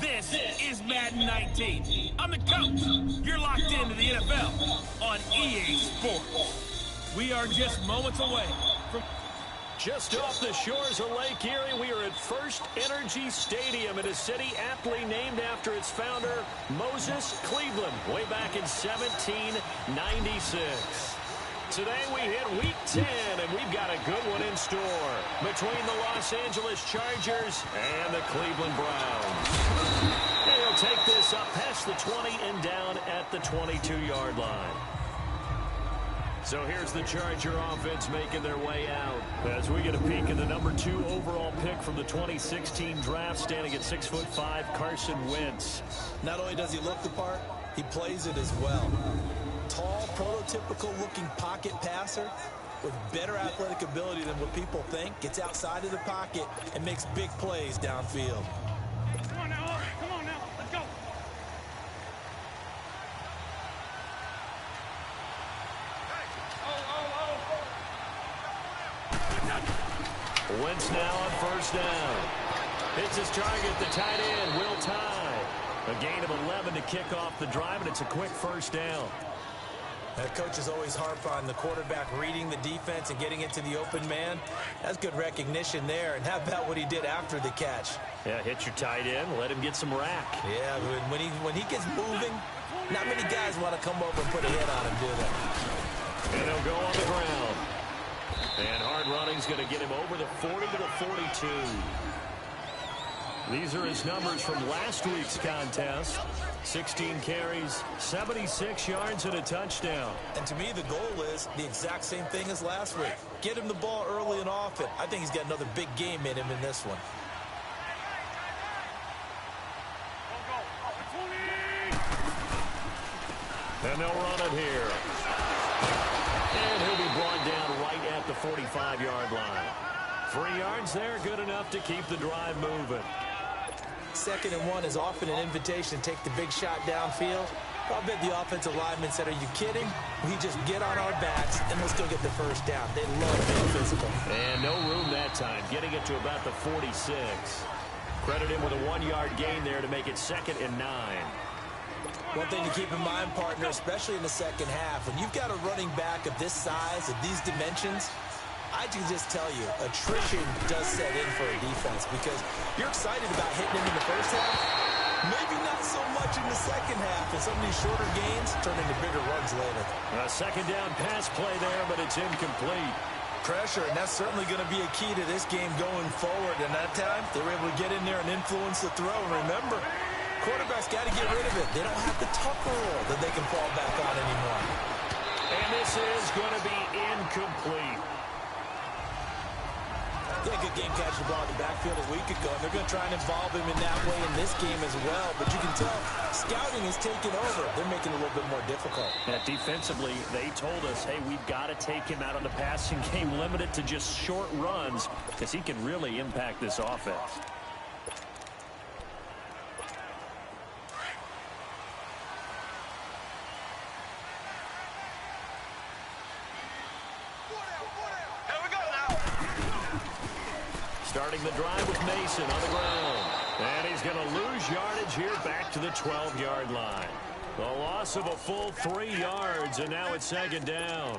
This is Madden 19. I'm the coach. You're locked into the NFL on EA Sports. We are just moments away from... Just off the shores of Lake Erie, we are at First Energy Stadium in a city aptly named after its founder, Moses Cleveland, way back in 1796. Today we hit Week 10, and we've got a good one in store between the Los Angeles Chargers and the Cleveland Browns. And he'll take this up past the 20 and down at the 22-yard line. So here's the Charger offense making their way out as we get a peek at the number 2 overall pick from the 2016 draft, standing at 6'5", Carson Wentz. Not only does he look the part, he plays it as well. Tall, prototypical-looking pocket passer with better athletic ability than what people think, gets outside of the pocket and makes big plays downfield. Come on now, let's go. Wentz now on first down. Hits his target, the tight end, Will Tye. A gain of 11 to kick off the drive, and it's a quick first down. Coaches always harp on the quarterback reading the defense and getting into the open man. That's good recognition there. And how about what he did after the catch? Yeah, hit your tight end, let him get some rack. Yeah, when he gets moving, not many guys want to come over and put a hit on him, do they? And he'll go on the ground. And hard running's going to get him over the 40 to the 42. These are his numbers from last week's contest. 16 carries, 76 yards, and a touchdown. And to me, the goal is the exact same thing as last week. Get him the ball early and often. I think he's got another big game in him in this one. And they'll run it here. And he'll be brought down right at the 45-yard line. 3 yards there, good enough to keep the drive moving. 2nd and 1 is often an invitation to take the big shot downfield. I'll bet the offensive lineman said, are you kidding? We just get on our backs and we'll still get the first down. They love being physical. And no room that time, getting it to about the 46. Credit him with a 1-yard gain there to make it 2nd and 9. One thing to keep in mind, partner, especially in the second half, when you've got a running back of this size, of these dimensions, I can just tell you, attrition does set in for a defense because you're excited about hitting him in the first half. Maybe not so much in the second half, and some of these shorter gains turn into bigger runs later. A 2nd down pass play there, but it's incomplete. Pressure, and that's certainly going to be a key to this game going forward. And that time, they were able to get in there and influence the throw. And remember, quarterbacks got to get rid of it. They don't have the tougher role that they can fall back on anymore. And this is going to be incomplete. Yeah, good game catching the ball in the backfield a week ago. And they're going to try and involve him in that way in this game as well. But you can tell scouting is taking over. They're making it a little bit more difficult. And defensively, they told us, hey, we've got to take him out of the passing game, limit it to just short runs, because he can really impact this offense. Starting the drive with Mason on the ground. And he's going to lose yardage here back to the 12-yard line. The loss of a full 3 yards, and now it's 2nd down.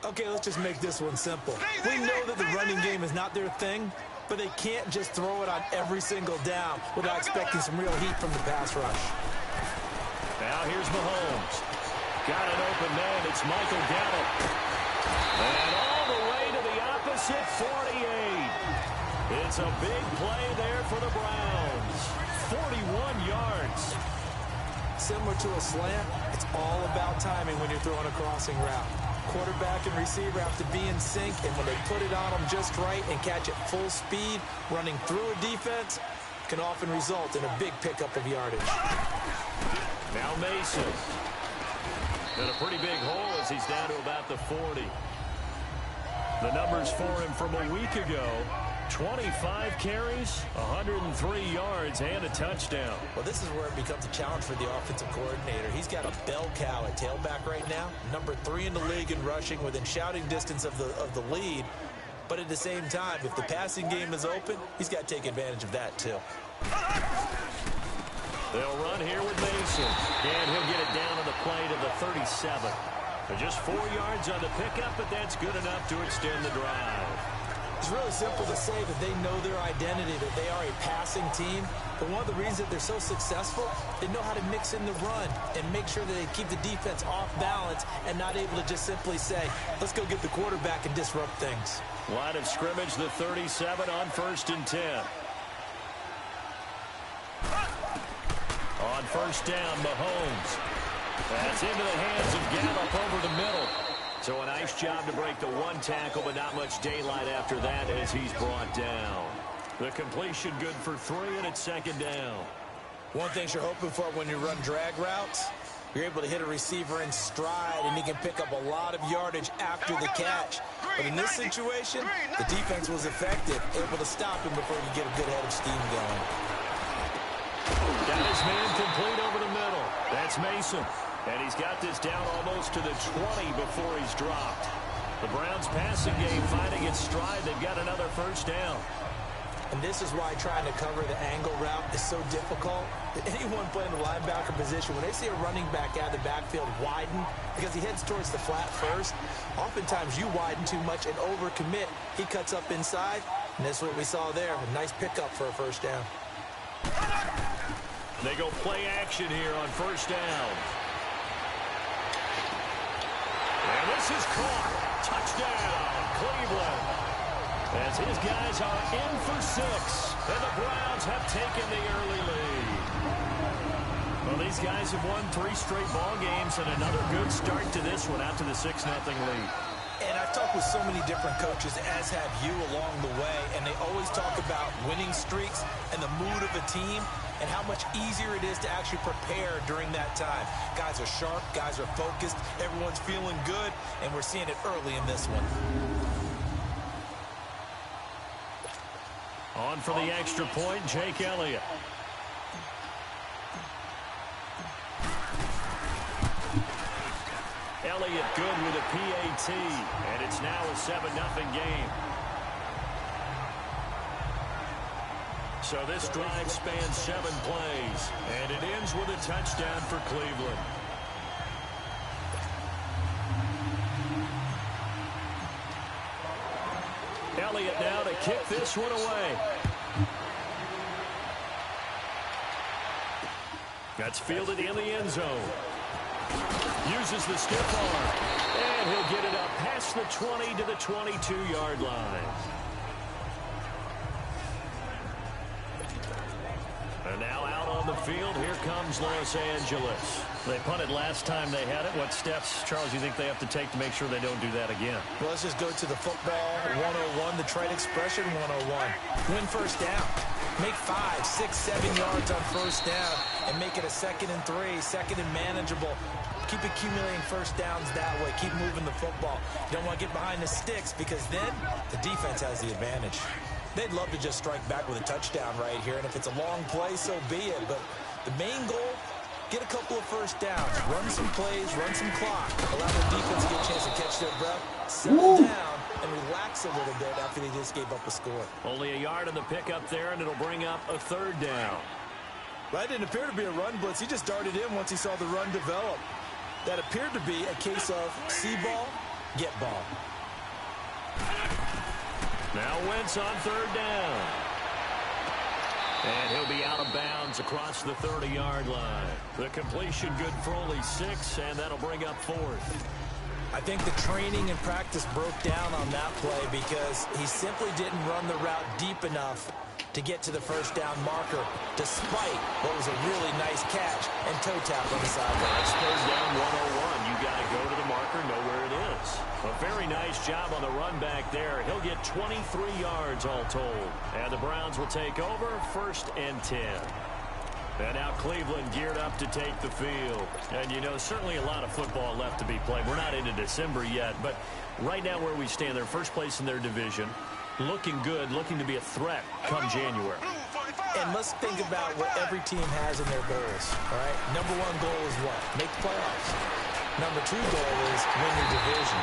Okay, let's just make this one simple. We know that the running game is not their thing, but they can't just throw it on every single down without expecting some real heat from the pass rush. Now here's Mahomes. Got an open man. It's Michael Gallup. And all the way to the opposite 48. It's a big play there for the Browns. 41 yards. Similar to a slant, it's all about timing when you're throwing a crossing route. Quarterback and receiver have to be in sync, and when they put it on them just right and catch it full speed, running through a defense can often result in a big pickup of yardage. Now Mason. And a pretty big hole as he's down to about the 40. The numbers for him from a week ago: 25 carries, 103 yards, and a touchdown. Well, this is where it becomes a challenge for the offensive coordinator. He's got a bell cow at tailback right now, number 3 in the league in rushing, within shouting distance of the lead. But at the same time, if the passing game is open, he's got to take advantage of that too. They'll run here with Mason. And he'll get it down on the play to the 37. Just 4 yards on the pickup, but that's good enough to extend the drive. It's really simple to say that they know their identity, that they are a passing team. But one of the reasons that they're so successful, they know how to mix in the run and make sure that they keep the defense off balance and not able to just simply say, let's go get the quarterback and disrupt things. Line of scrimmage, the 37 on 1st and 10. On 1st down, Mahomes. That's into the hands of Gallup over the middle. So a nice job to break the 1 tackle, but not much daylight after that as he's brought down. The completion good for 3, and it's 2nd down. One thing you're hoping for when you run drag routes, you're able to hit a receiver in stride, and he can pick up a lot of yardage after the catch. But in this situation, the defense was effective, able to stop him before he get a good head of steam going. Got his man complete over the middle. That's Mason. And he's got this down almost to the 20 before he's dropped. The Browns passing game finding its stride. They've got another 1st down. And this is why trying to cover the angle route is so difficult. Anyone playing the linebacker position, when they see a running back out of the backfield widen because he heads towards the flat first, oftentimes you widen too much and overcommit. He cuts up inside, and that's what we saw there. A nice pickup for a 1st down. They go play action here on 1st down. And this is caught. Touchdown, Cleveland. As his guys are in for 6. And the Browns have taken the early lead. Well, these guys have won 3 straight ball games and another good start to this one out to the 6-0 lead. And I've talked with so many different coaches, as have you along the way, and they always talk about winning streaks and the mood of a team and how much easier it is to actually prepare during that time. Guys are sharp, guys are focused, everyone's feeling good, and we're seeing it early in this one. On for the extra point, Jake Elliott. Elliott good with a PAT, and it's now a 7-0 game. So this drive spans 7 plays, and it ends with a touchdown for Cleveland. Elliott now to kick this one away. That's fielded in the end zone. Uses the stiff arm, and he'll get it up past the 20 to the 22-yard line. And now out on the field, here comes Los Angeles. They punted last time they had it. What steps, Charles, you think they have to take to make sure they don't do that again? Well, let's just go to the football 101, the trade expression 101. Win 1st down. Make 5, 6, 7 yards on 1st down and make it a 2nd and 3, 2nd and manageable. Keep accumulating 1st downs that way. Keep moving the football. You don't want to get behind the sticks because then the defense has the advantage. They'd love to just strike back with a touchdown right here, and if it's a long play, so be it. But the main goal, get a couple of 1st downs, run some plays, run some clock, allow the defense to get a chance to catch their breath, settle down, and relax a little bit after they just gave up a score. Only a yard on the pickup there, and it'll bring up a 3rd down. Well, that didn't appear to be a run blitz. He just darted in once he saw the run develop. That appeared to be a case of see ball, get ball. Now Wentz on 3rd down. And he'll be out of bounds across the 30-yard line. The completion good for only 6, and that'll bring up 4th. I think the training and practice broke down on that play because he simply didn't run the route deep enough to get to the 1st down marker, despite what was a really nice catch and toe tap on the sideline. That's 3rd down 101. You got to go to the marker, know where it is. A very nice job on the run back there. He'll get 23 yards all told. And the Browns will take over 1st and 10. And now Cleveland geared up to take the field. And, you know, certainly a lot of football left to be played. We're not into December yet, but right now where we stand, they're first place in their division. Looking good, looking to be a threat come January. And let's think about what every team has in their goals, all right? Number 1 goal is what? Make the playoffs. Number 2 goal is win your division.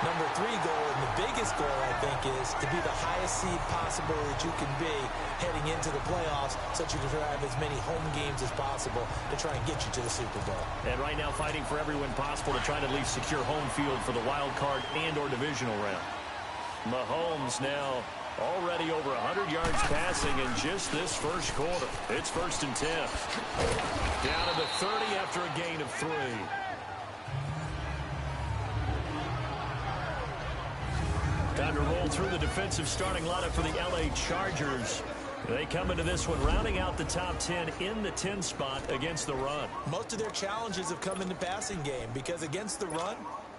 Number 3 goal, and the biggest goal, I think, is to be the highest seed possible that you can be heading into the playoffs, so that you can have as many home games as possible to try and get you to the Super Bowl. And right now fighting for every win possible to try to at least secure home field for the wild card and or divisional round. Mahomes now already over 100 yards passing in just this first quarter. It's 1st and 10. Down to the 30 after a gain of 3. Time to roll through the defensive starting lineup for the LA Chargers. They come into this one rounding out the top 10 in the 10 spot against the run. Most of their challenges have come in the passing game because against the run,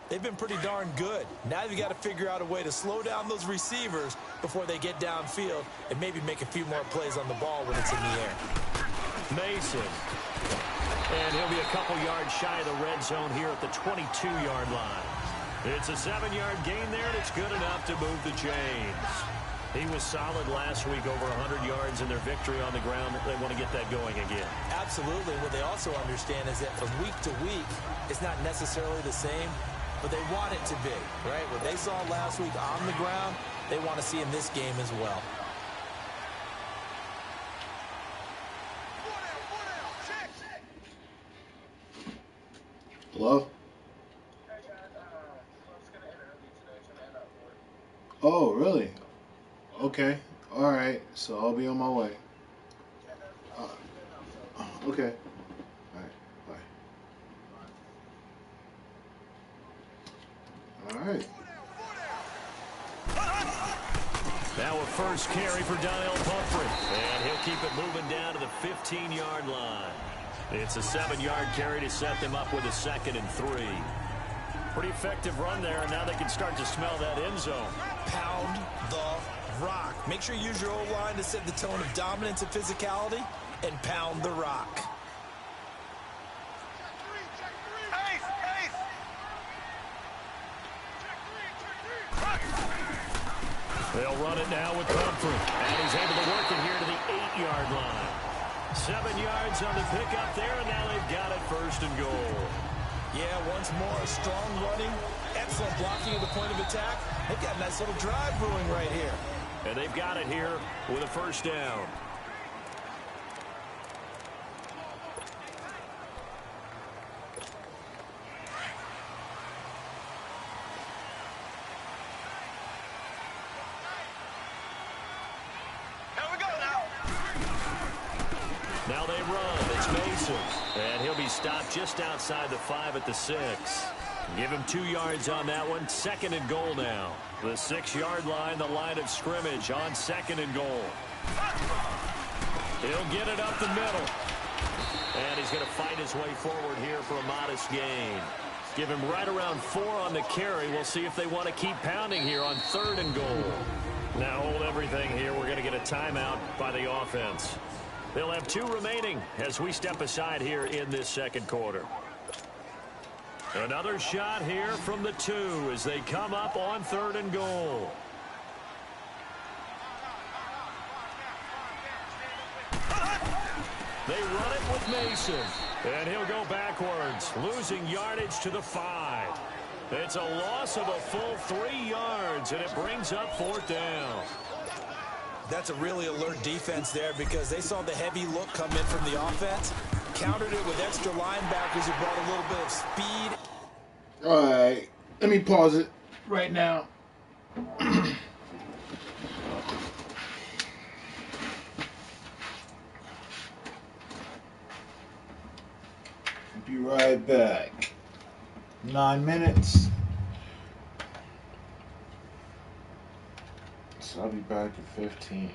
they've been pretty darn good. Now you've got to figure out a way to slow down those receivers before they get downfield and maybe make a few more plays on the ball when it's in the air. Mason. And he'll be a couple yards shy of the red zone here at the 22-yard line. It's a 7-yard gain there, and it's good enough to move the chains. He was solid last week, over 100 yards in their victory on the ground. They want to get that going again. Absolutely. What they also understand is that from week to week, it's not necessarily the same, but they want it to be, right? What they saw last week on the ground, they want to see in this game as well. Hello? Oh, really? Okay. All right. So I'll be on my way. Okay. All right. Bye. All right. Now a first carry for Donnell Pumphrey. And he'll keep it moving down to the 15-yard line. It's a 7-yard carry to set them up with a 2nd and 3. Pretty effective run there, and now they can start to smell that end zone. Pound the rock. Make sure you use your O-line to set the tone of dominance and physicality, and pound the rock. They'll run it now with Pumphrey. And he's able to work it here to the 8-yard line. 7 yards on the pickup there, and now they've got it 1st and goal. Yeah, once more, strong running, excellent blocking at the point of attack. They've got a nice little drive brewing right here. And they've got it here with a 1st down. Now they run. It's Mason. And he'll be stopped just outside the 5 at the 6. Give him 2 yards on that one. 2nd and goal now. The 6-yard line, the line of scrimmage on 2nd and goal. He'll get it up the middle. And he's going to fight his way forward here for a modest gain. Give him right around 4 on the carry. We'll see if they want to keep pounding here on 3rd and goal. Now hold everything here. We're going to get a timeout by the offense. They'll have 2 remaining as we step aside here in this 2nd quarter. Another shot here from the 2 as they come up on 3rd and goal. They run it with Mason. And he'll go backwards, losing yardage to the 5. It's a loss of a full 3 yards, and it brings up 4th down. That's a really alert defense there because they saw the heavy look come in from the offense, countered it with extra linebackers who brought a little bit of speed. All right. Let me pause it right now. Be right back. 9 minutes. So I'll be back in 15.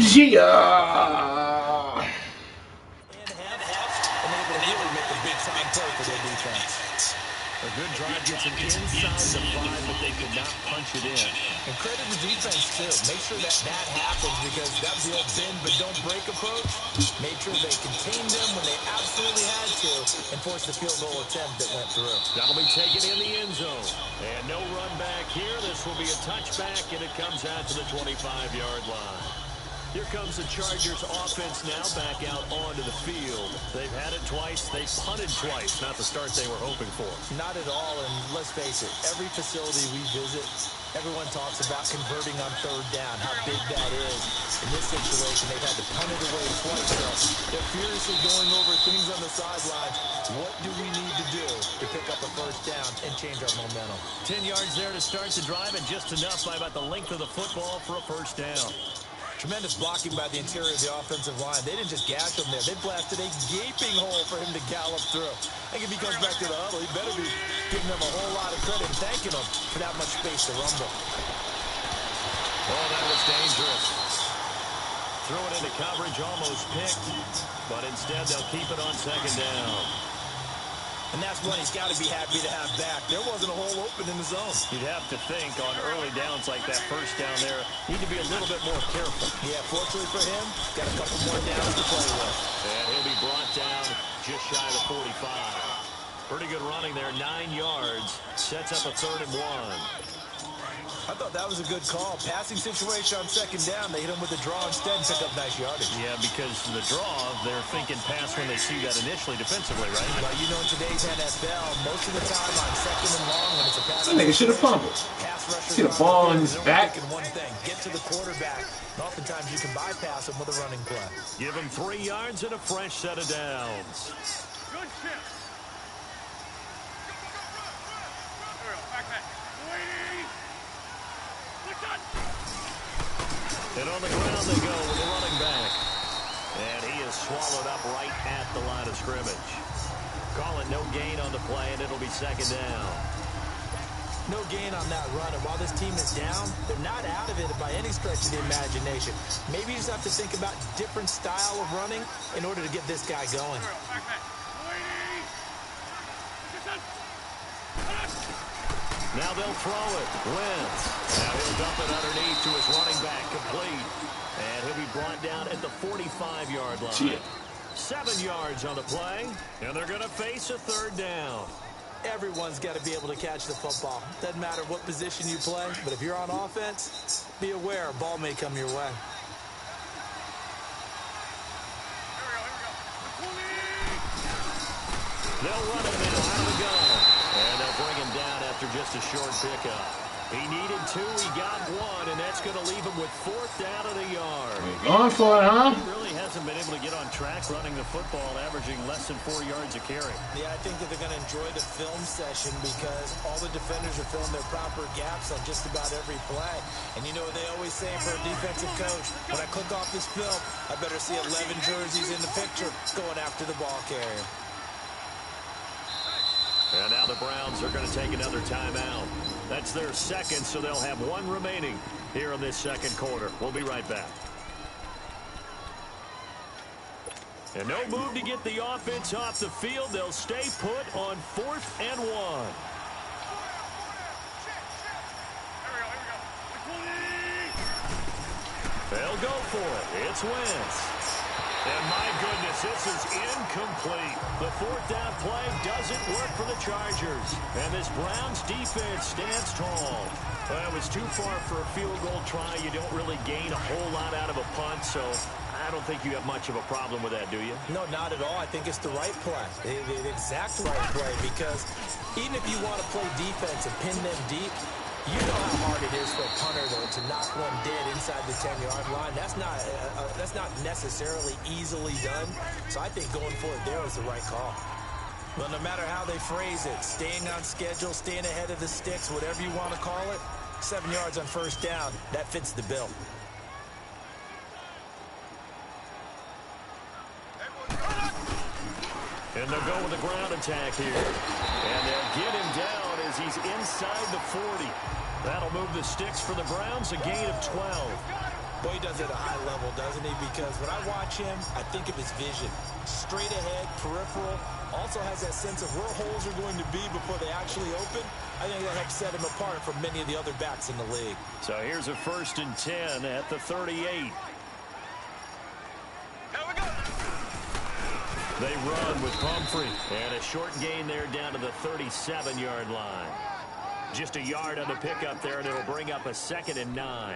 Yeah. And heft, and able to really make a big-time play for their defense. A good drive gets them inside the 5, but they could not punch it in. And credit the defense, too. Make sure that happens because that was the old bend but don't break approach. Made sure they contained them when they absolutely had to and forced the field goal attempt that went through. That'll be taken in the end zone. And no run back here. This will be a touchback, and it comes out to the 25-yard line. Here comes the Chargers offense now back out onto the field. They've had it twice. They've punted twice. Not the start they were hoping for. Not at all, and let's face it, every facility we visit, everyone talks about converting on third down, how big that is. In this situation, they've had to punt it away twice. So they're furiously going over things on the sidelines. What do we need to do to pick up a first down and change our momentum? 10 yards there to start the drive, and just enough by about the length of the football for a first down. Tremendous blocking by the interior of the offensive line. They didn't just gash him there. They blasted a gaping hole for him to gallop through. I think if he comes back to the huddle, he better be giving them a whole lot of credit and thanking them for that much space to rumble. Oh, that was dangerous. Threw it into coverage, almost picked, but instead they'll keep it on second down. And that's one he's got to be happy to have back. There wasn't a hole open in the zone. You'd have to think on early downs like that first down there, need to be a little bit more careful. Yeah, fortunately for him, got a couple more downs to play with. And he'll be brought down just shy of the 45. Pretty good running there, 9 yards. Sets up a 3rd and 1. I thought that was a good call. Passing situation on second down. They hit him with a draw instead and pick up nice yardage. Yeah, because the draw, they're thinking pass when they see that initially defensively, right? Well, you know, in today's NFL, most of the time on second and long when it's a pass. That nigga should have fumbled. See the ball on his back. One thing, get to the quarterback. And oftentimes you can bypass him with a running play. Give him 3 yards and a fresh set of downs. Good shit. Back that. Waiting. And on the ground they go with the running back. And he is swallowed up right at the line of scrimmage. Call it no gain on the play, and it'll be second down. No gain on that run, and while this team is down, they're not out of it by any stretch of the imagination. Maybe you just have to think about different style of running in order to get this guy going. Now they'll throw it. Wentz. Now he'll dump it underneath to his running back, complete. And he'll be brought down at the 45-yard line. Shit. 7 yards on the play, and they're going to face a 3rd down. Everyone's got to be able to catch the football. Doesn't matter what position you play, but if you're on offense, be aware a ball may come your way. They'll run it now out of the gun. And they'll bring him down after just a short pickup. He needed 2, he got 1, and that's going to leave him with 4th down at a yard. Going for it, huh? He really hasn't been able to get on track running the football, averaging less than 4 yards a carry. Yeah, I think that they're going to enjoy the film session because all the defenders are filling their proper gaps on just about every play. And you know what they always say for a defensive coach? When I click off this film, I better see 11 jerseys in the picture going after the ball carrier. And now the Browns are going to take another timeout. That's their second, so they'll have 1 remaining here in this second quarter. We'll be right back. And no move to get the offense off the field. They'll stay put on 4th and 1. They'll go for it. It's Wentz. And my goodness, this is incomplete. The 4th down play doesn't work for the Chargers. And this Browns defense stands tall. Well, it was too far for a field goal try. You don't really gain a whole lot out of a punt, so I don't think you have much of a problem with that, do you? No, not at all. I think it's the right play, the exact right play, because even if you want to play defense and pin them deep, you know how hard it is for a punter to knock one dead inside the 10-yard line. That's not necessarily easily done. So I think going for it there is the right call. Well, no matter how they phrase it, staying on schedule, staying ahead of the sticks, whatever you want to call it, 7 yards on first down, that fits the bill. And they'll go with the ground attack here. And they'll get him down as he's inside the 40. That'll move the sticks for the Browns, a gain of 12. Boy, he does it at a high level, doesn't he? Because when I watch him, I think of his vision. Straight ahead, peripheral. Also has that sense of where holes are going to be before they actually open. I think that helps set him apart from many of the other backs in the league. So here's a 1st and 10 at the 38. Here we go. They run with Pumphrey. And a short gain there down to the 37-yard line. Just a yard on the pickup there, and it'll bring up a 2nd and 9.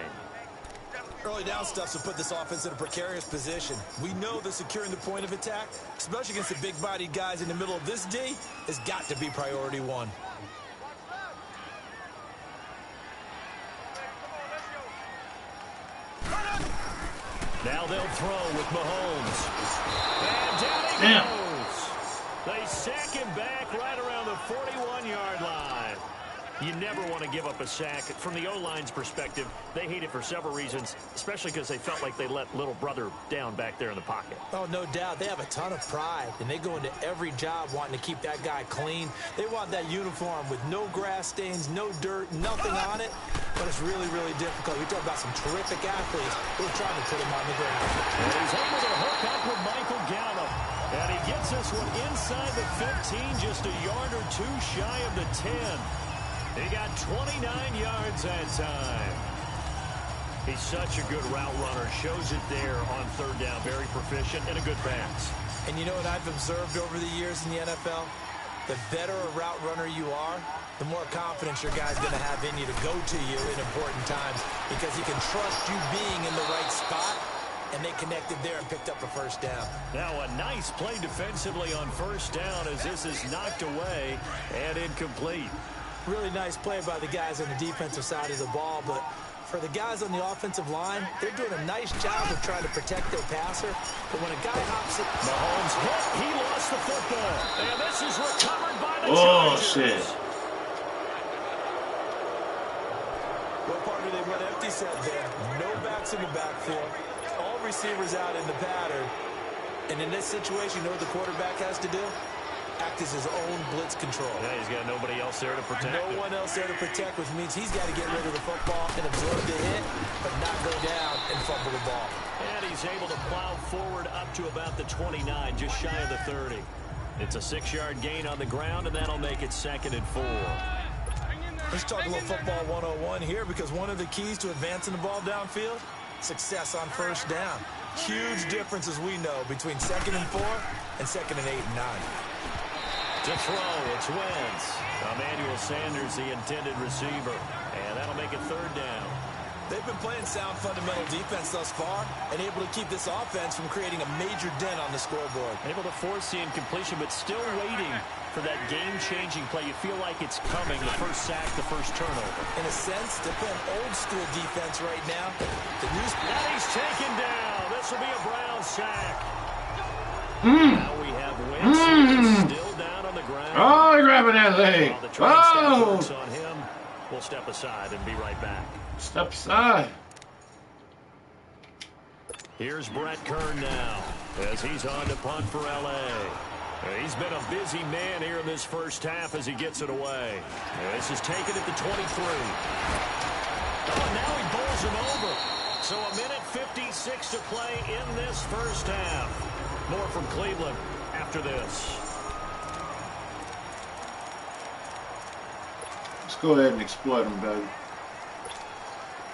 Early down stuff to put this offense in a precarious position. We know that securing the point of attack, especially against the big-bodied guys in the middle of this D, has got to be priority one. Now they'll throw with Mahomes. And down he goes. They sack him back right around the 41-yard line. You never want to give up a sack. From the O-line's perspective, they hate it for several reasons, especially because they felt like they let little brother down back there in the pocket. Oh, no doubt. They have a ton of pride, and they go into every job wanting to keep that guy clean. They want that uniform with no grass stains, no dirt, nothing on it. But it's really, really difficult. We talk about some terrific athletes who are trying to put him on the ground. And he's able to hook up with Michael Gallup. And he gets this one inside the 15, just a yard or two shy of the 10. He got 29 yards that time. He's such a good route runner. Shows it there on 3rd down. Very proficient and a good pass. And you know what I've observed over the years in the NFL? The better a route runner you are, the more confidence your guy's going to have in you to go to you in important times because he can trust you being in the right spot, and they connected there and picked up a 1st down. Now a nice play defensively on 1st down as this is knocked away and incomplete. Really nice play by the guys on the defensive side of the ball, but for the guys on the offensive line, they're doing a nice job of trying to protect their passer. But when a guy hops it... Mahomes hit. He lost the football. And this is recovered by the Oh, Chargers. shit. Well, partner, they went empty set there. No backs in the backfield. All receivers out in the pattern. And in this situation, you know what the quarterback has to do? Act as his own blitz control. Yeah, he's got nobody else there to protect him. No one else there to protect, which means he's got to get rid of the football and absorb the hit, but not go down and fumble the ball. And he's able to plow forward up to about the 29, just shy of the 30. It's a 6-yard gain on the ground, and that'll make it 2nd and 4. Let's talk a little football 101 here, because one of the keys to advancing the ball downfield, success on 1st down. Huge difference, as we know, between 2nd and 4 and 2nd and 8 and 9. To throw, it's Wentz. Emmanuel Sanders, the intended receiver. And that'll make it 3rd down. They've been playing sound fundamental defense thus far and able to keep this offense from creating a major dent on the scoreboard. Able to force the incompletion, but still waiting for that game-changing play. You feel like it's coming, the first sack, the first turnover. In a sense, they're playing old-school defense right now. And he's taken down. This will be a Brown sack. Now we have Wentz still down on the ground. Oh, grabbing that leg. Oh! On him. We'll step aside and be right back. Step aside. Here's Brett Kern now as he's on to punt for L.A. He's been a busy man here in this first half as he gets it away. This is taken at the 23. Oh, now he bowls him over. So a minute 56 to play in this first half. More from Cleveland after this. Let's go ahead and exploit him, baby.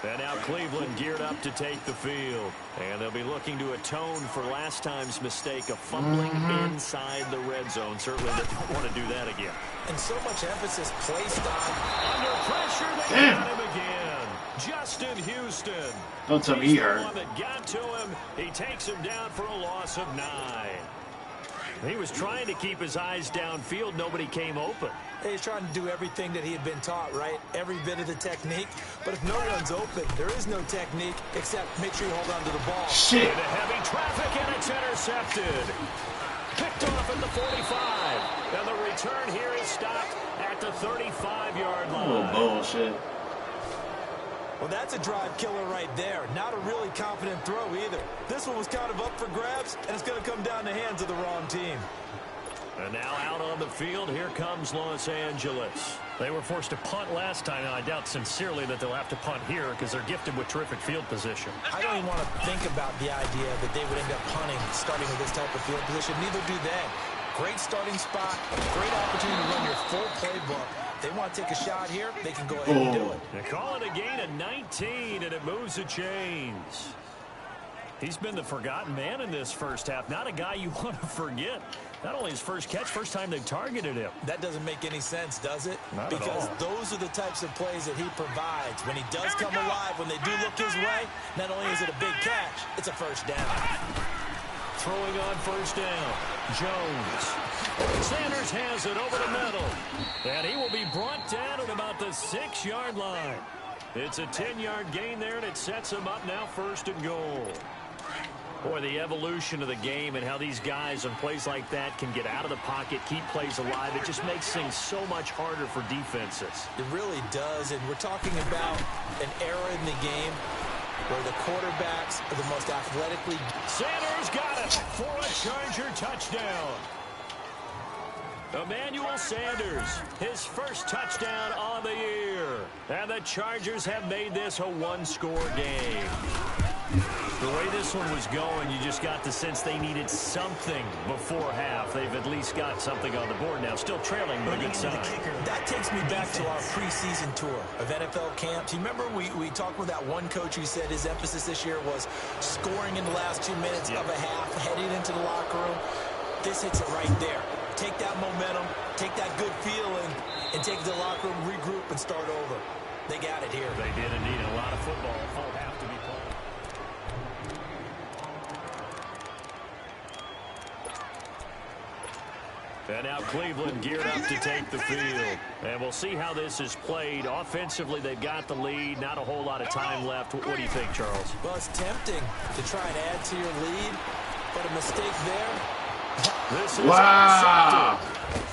And now Cleveland geared up to take the field. And they'll be looking to atone for last time's mistake of fumbling inside the red zone. Certainly they don't want to do that again. And so much emphasis placed on... Under pressure, they got him again. Justin Houston. Don't tell me he hurt. The one that got to him. He takes him down for a loss of 9. He was trying to keep his eyes downfield. Nobody came open. He's trying to do everything that he had been taught, right? Every bit of the technique. But if no one's open, there is no technique except make sure you hold on to the ball. Shit. Into heavy traffic, and it's intercepted. Picked off at the 45. And the return here is stopped at the 35-yard line. Oh, bullshit. Well, that's a drive killer right there. Not a really confident throw either. This one was kind of up for grabs, and it's going to come down the hands of the wrong team. And now out on the field, here comes Los Angeles. They were forced to punt last time, and I doubt sincerely that they'll have to punt here because they're gifted with terrific field position. I don't even want to think about the idea that they would end up punting starting with this type of field position. Neither do they. Great starting spot, great opportunity to run your full playbook. They want to take a shot here, they can go ahead and do it. They call it a gain of 19, and it moves the chains. He's been the forgotten man in this first half. Not a guy you want to forget. Not only his first catch, first time they've targeted him. That doesn't make any sense, does it? Not because at all. Those are the types of plays that he provides. When he does come alive, when they do look his way, not only is it a big catch, it's a first down. Throwing on first down, Jones. Sanders has it over the middle. And he will be brought down at about the 6-yard line. It's a 10-yard gain there, and it sets him up now 1st and goal. Boy, the evolution of the game and how these guys on plays like that can get out of the pocket, keep plays alive, it just makes things so much harder for defenses. It really does, and we're talking about an era in the game where the quarterbacks are the most athletically... Sanders got it for a Charger touchdown. Emmanuel Sanders, his first touchdown on the year. And the Chargers have made this a one-score game. The way this one was going, you just got the sense they needed something before half. They've at least got something on the board now. Still trailing, but a good sign. That takes me back to our preseason tour of NFL camps. You remember we talked with that one coach who said his emphasis this year was scoring in the last 2 minutes of a half, heading into the locker room. This hits it right there. Take that momentum, take that good feeling, and take it to the locker room, regroup, and start over. They got it here. They did indeed. A lot of football, full half to be played. And now Cleveland geared up to take the field. And we'll see how this is played. Offensively, they've got the lead. Not a whole lot of time left. What do you think, Charles? Well, it's tempting to try and add to your lead, but a mistake there. This is Wow.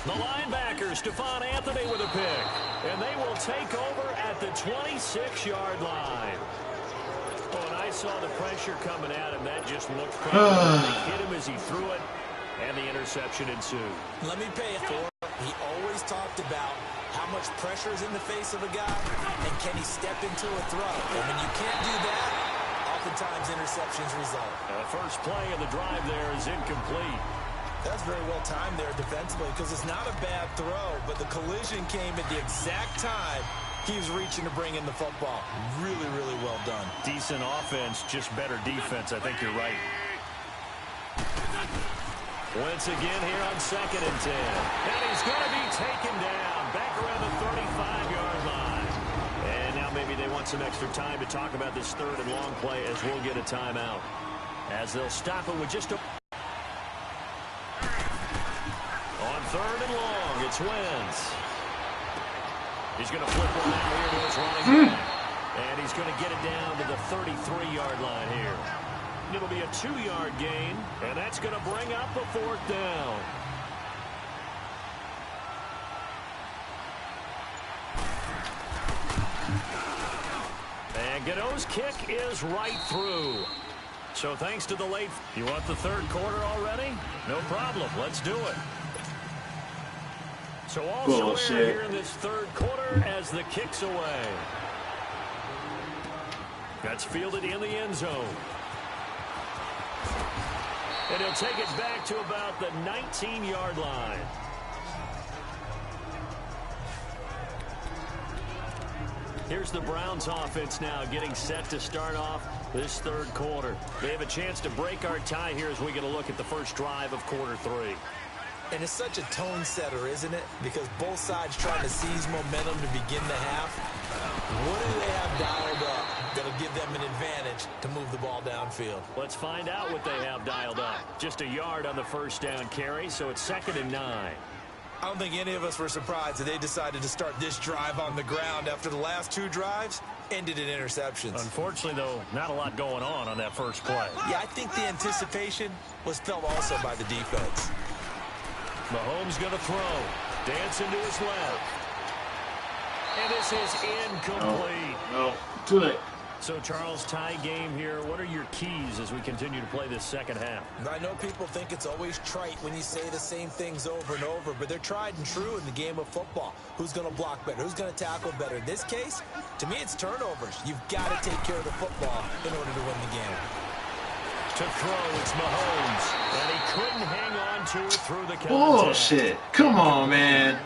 the linebacker, Stephon Anthony, with a pick. And they will take over at the 26-yard line. Oh, and I saw the pressure coming at him. That just looked crazy. They hit him as he threw it, and the interception ensued. Let me pay it for it. He always talked about how much pressure is in the face of a guy, and can he step into a throw. And when you can't do that, oftentimes interceptions result. The first play of the drive there is incomplete. That's very well timed there defensively because it's not a bad throw, but the collision came at the exact time he was reaching to bring in the football. Really, really well done. Decent offense, just better defense. I think you're right. Once again here on 2nd and 10. And he's going to be taken down back around the 35-yard line. And now maybe they want some extra time to talk about this 3rd and long play as we'll get a timeout. As they'll stop it with just a... On 3rd and long, it's Wentz. He's going to flip one out here to his running back. And he's going to get it down to the 33-yard line here. It'll be a 2-yard gain, and that's going to bring up a 4th down. And Godot's kick is right through. So thanks to the late... You want the 3rd quarter already? No problem. Let's do it. So all Bullshit. square here in this 3rd quarter as the kick's away. That's fielded in the end zone. And he'll take it back to about the 19-yard line. Here's the Browns offense now getting set to start off this 3rd quarter. They have a chance to break our tie here as we get a look at the first drive of quarter 3. And it's such a tone setter, isn't it? Because both sides trying to seize momentum to begin the half. What do they have dialed up that'll give them an advantage to move the ball downfield? Let's find out what they have dialed up. Just a yard on the first down carry, so it's 2nd and 9. I don't think any of us were surprised that they decided to start this drive on the ground after the last 2 drives ended in interceptions. Unfortunately, though, not a lot going on that first play. Yeah, I think the anticipation was felt also by the defense. Mahomes going to throw. Dancing to his left. And this is incomplete. No, too late. So, Charles, tie game here. What are your keys as we continue to play this second half? I know people think it's always trite when you say the same things over and over, but they're tried and true in the game of football. Who's going to block better? Who's going to tackle better? In this case, to me, it's turnovers. You've got to take care of the football in order to win the game. To throw, it's Mahomes, and he couldn't hang on to it through the contact. Bullshit. Come on, man.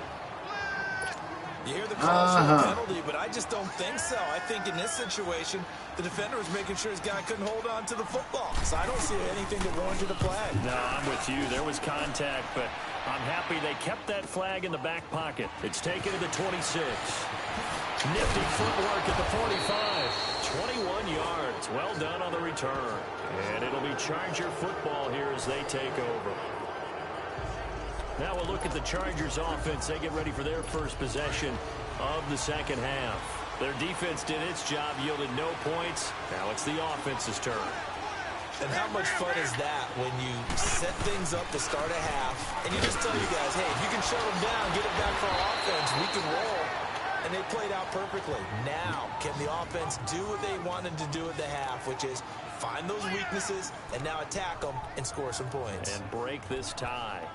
You hear the call for a penalty, but I just don't think so. I think in this situation, the defender was making sure his guy couldn't hold on to the football. So I don't see anything that warranted a flag. No, I'm with you. There was contact, but I'm happy they kept that flag in the back pocket. It's taken to the 26. Nifty footwork at the 45. 21 yards. Well done on the return. And it'll be Charger football here as they take over. Now we'll look at the Chargers offense. They get ready for their first possession of the second half. Their defense did its job, yielded no points. Now it's the offense's turn. And how much fun is that when you set things up to start a half and you just tell you guys, hey, if you can shut them down, get it back for our offense, we can roll. And they played out perfectly. Now, can the offense do what they wanted to do at the half, which is find those weaknesses and now attack them and score some points. And break this tie.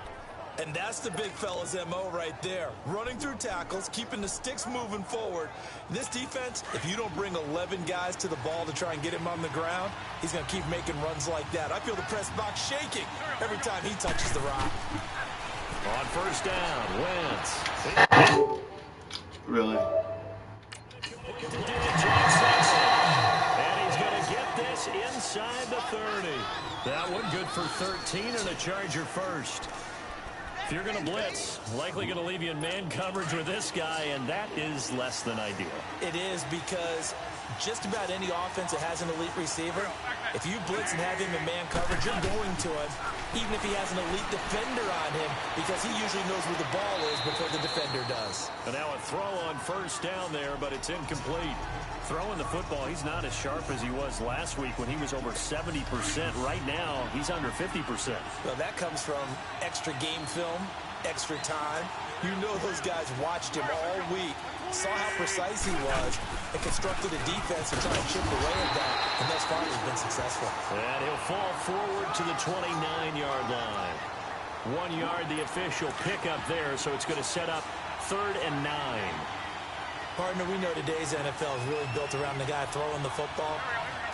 And that's the big fella's MO right there. Running through tackles, keeping the sticks moving forward. This defense, if you don't bring 11 guys to the ball to try and get him on the ground, he's going to keep making runs like that. I feel the press box shaking every time he touches the rock. On first down, Wentz. Really? And he's going to get this inside the 30. That one good for 13 and a Charger first. If you're going to blitz, likely going to leave you in man coverage with this guy, and that is less than ideal. It is because just about any offense that has an elite receiver, if you blitz and have him in man coverage, you're going to him, even if he has an elite defender on him, because he usually knows where the ball is before the defender does. And now a throw on first down there, but it's incomplete. Throwing the football, he's not as sharp as he was last week when he was over 70%. Right now, he's under 50%. Well, that comes from extra game film, extra time. You know those guys watched him all week, saw how precise he was, and constructed a defense to try and chip away at that. And thus far, he's been successful. And he'll fall forward to the 29-yard line. 1 yard, the official pickup there, so it's going to set up 3rd and 9. Partner, we know today's NFL is really built around the guy throwing the football.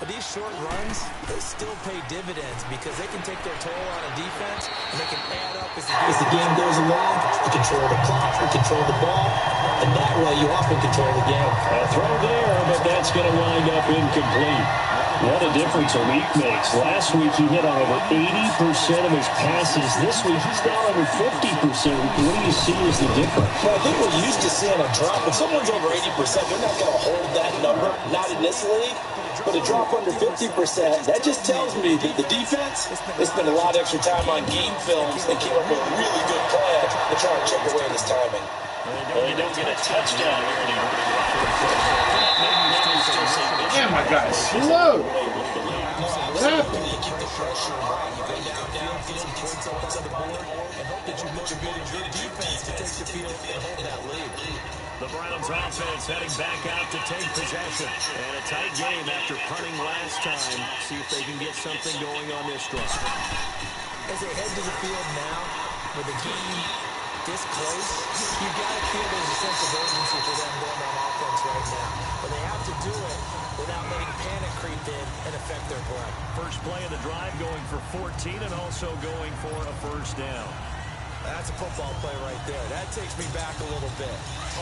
But these short runs, they still pay dividends because they can take their toll on a defense and they can add up as the game goes along. You control the clock, you control the ball, and that way you often control the game. A throw there, but that's going to wind up incomplete. What a difference a week makes. Last week he hit on over 80% of his passes. This week he's down over 50%. What do you see as the difference? Well, I think we're used to seeing a drop. If someone's over 80%, they're not going to hold that number. Not in this league. But a drop under 50%, that just tells me that the defense, they spent a lot of extra time on game films. They came up with a really good plan to try and chip away this timing. Well, you don't get a touchdown here anymore. Damn, my guy's slow. What's happening? The Browns offense heading back out to take possession. And a tight game after punting last time. See if they can get something going on this drive. As they head to the field now, with the game this close, you've got to feel there's a sense of urgency for them going on offense right now. But they have to do it without letting panic creep in and affect their play. First play of the drive going for 14 and also going for a first down. That's a football play right there. That takes me back a little bit.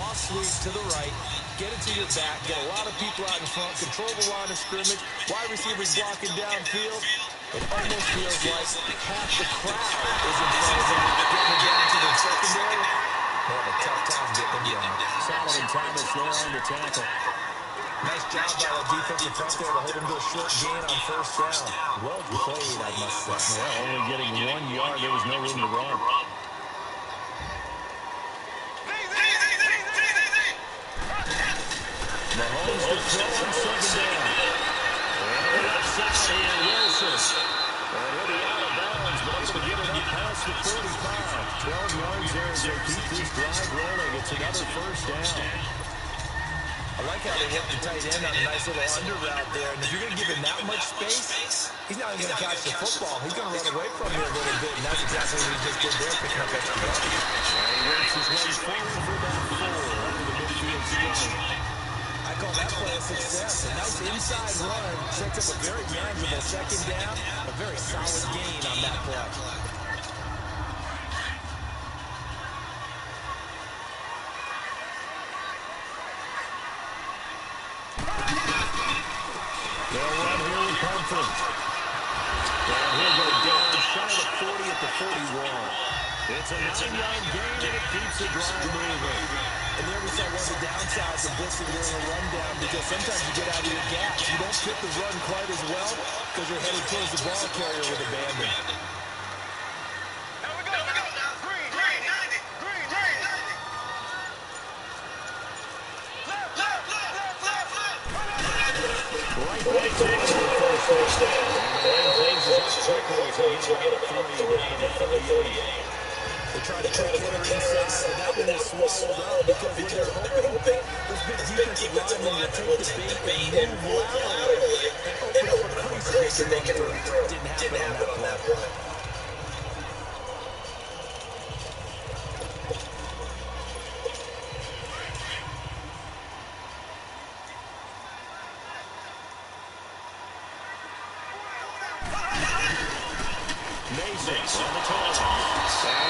Off sweep to the right, get it to your back, get a lot of people out in front, control the line of scrimmage, wide receivers blocking downfield. It almost feels like half the crowd is in front of them, getting down to the secondary. They have a tough time getting them down. Solomon Thomas there on the tackle. Nice job by the defensive front there to hold him to a short gain on first down. Well played, I must say. Well, only getting 1 yard. There was no room to run. Mahomes to throw on second down. And outside and Wilson. And he'll be out of bounds, but it's going to get him past the 45. 12 yards there as they keep this drive rolling. It's another first down. I like how they work the tight end on a nice little under route there. And if you're going to give him that much space, he's not even going to catch the football. He's going to run away from you a little bit, and that's exactly what he just did there, picking up extra yards. And he works his way forward for that 4 under the midfield zone. I call that play a success. A nice inside run sets up a very manageable second down. A very solid gain on that play. They'll run here with confidence. And he'll go down shy of the 40 at the 41. It's a 9-yard gain, and it keeps the drive moving. And there we saw one of the downsides of blitzing during a rundown, because sometimes you get out of your gaps. You don't fit the run quite as well because you're headed towards the ball carrier with abandon. Now we go now. Green 90. Green 90. Right back to the first down. And things is up quickly as they get about 3 down to 38. They tried to take Taylor inside, but that one was swallowed up because when they're hoping, those big defensive linemen will take the bait and move laterally and open up a crease so they can run through. Didn't happen on that play.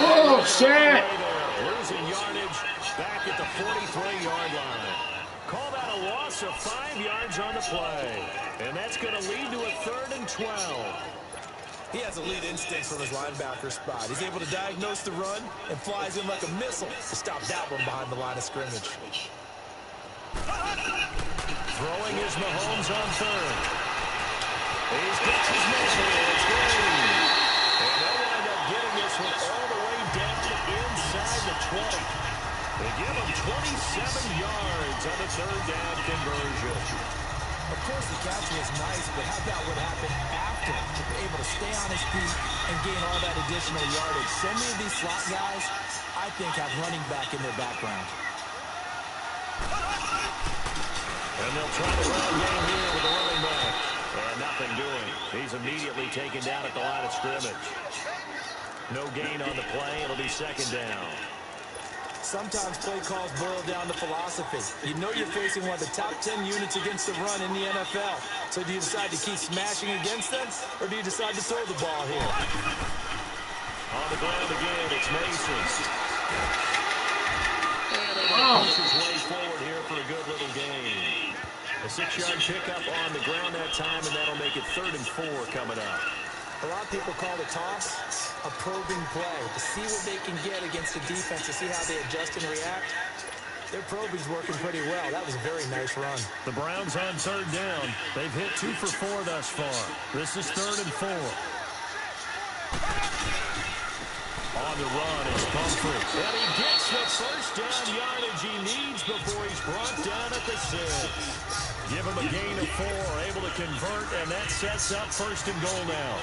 Oh, shit! Losing yardage back at the 43-yard line. Call that a loss of 5 yards on the play. And that's going to lead to a 3rd and 12. He has elite instincts from his linebacker spot. He's able to diagnose the run and flies in like a missile to stop that one behind the line of scrimmage. Throwing is Mahomes on 3rd. He's got his man here. It's Green. And they'll wind up getting this one all the way down inside the 20. They give him 27 yards on the 3rd down conversion. Of course, the catch was nice, but how about what happened after? Able to stay on his feet and gain all that additional yardage. So many of these slot guys, I think, have running back in their background. And they'll try the run game here with the running back. And nothing doing. He's immediately taken down at the line of scrimmage. No gain on the play. It'll be 2nd down. Sometimes play calls boil down to philosophy. You know you're facing one of the top 10 units against the run in the NFL. So do you decide to keep smashing against them, or do you decide to throw the ball here? On the ground again, it's Mason. And they'll push his way forward here for a good little gain. A 6-yard pickup on the ground that time, and that'll make it 3rd and 4 coming up. A lot of people call the toss a probing play, to see what they can get against the defense, to see how they adjust and react. Their probing's working pretty well. That was a very nice run. The Browns on 3rd down. They've hit 2 for 4 thus far. This is 3rd and 4. On the run is Pumphrey. And he gets the first down yardage he needs before he's brought down at the 6. Give him a gain of 4, able to convert, and that sets up 1st and goal now.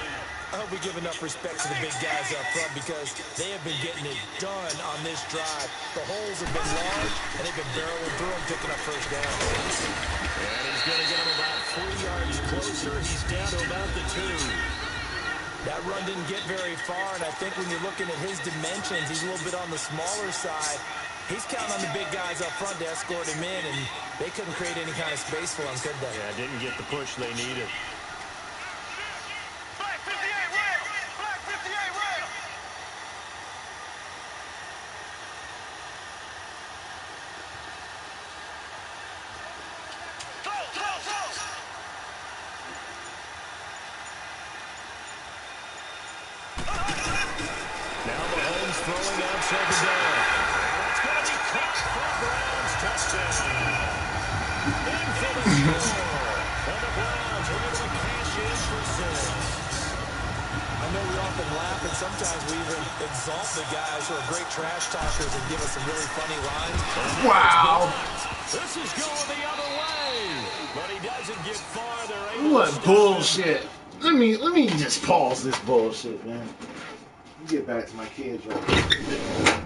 I hope we give enough respect to the big guys up front, because they have been getting it done on this drive. The holes have been large, and they've been barreling through them, picking up 1st down. And he's going to get him about 3 yards closer. He's down to about the 2. That run didn't get very far, and I think when you're looking at his dimensions, he's a little bit on the smaller side. He's counting on the big guys up front to escort him in, and they couldn't create any kind of space for him, could they? Yeah, didn't get the push they needed. Black 58 rail. Black 58 rail. Now Mahomes throwing on 2nd down. It's going to be caught for Browns touchdown. In for the score. And the Browns are able to cash in for 6. I know we often laugh, and sometimes we even exalt the guys who are great trash talkers and give us some really funny lines. Wow. This is going the other way. But he doesn't get far. They're able What to bullshit. Let me just pause this bullshit, man. Let me get back to my kids right now.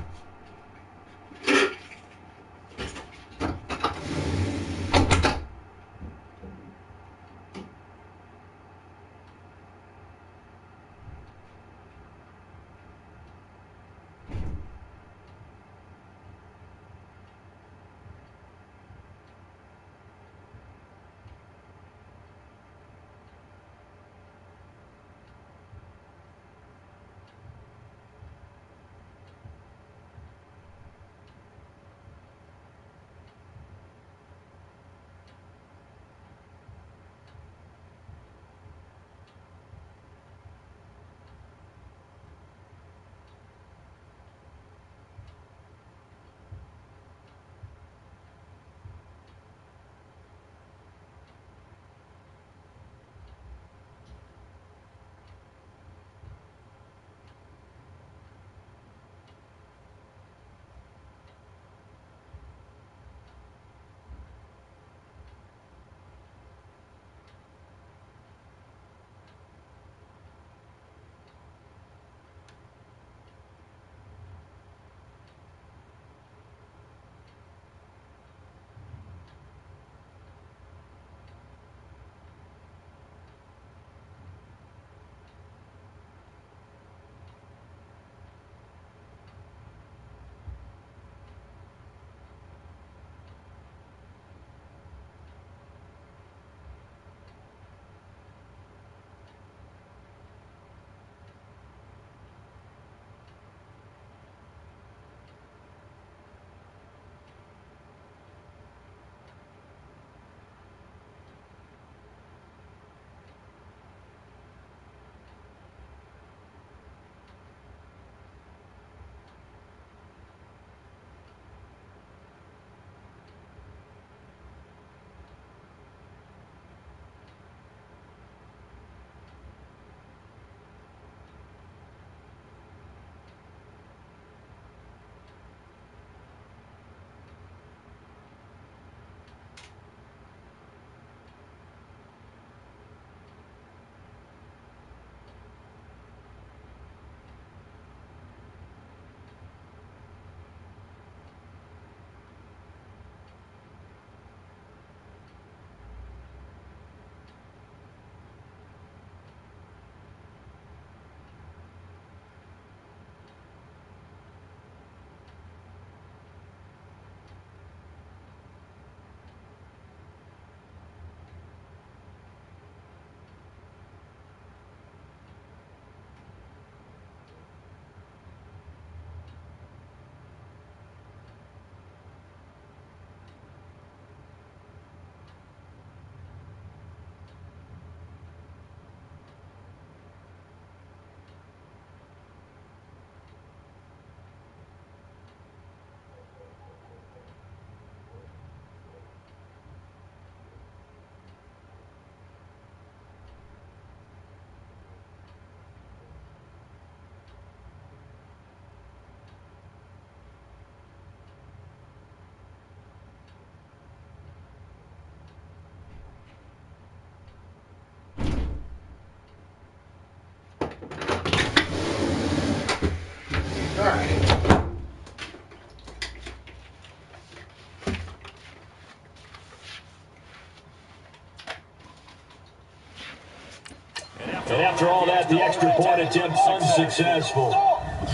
And after all that, the extra point attempt unsuccessful.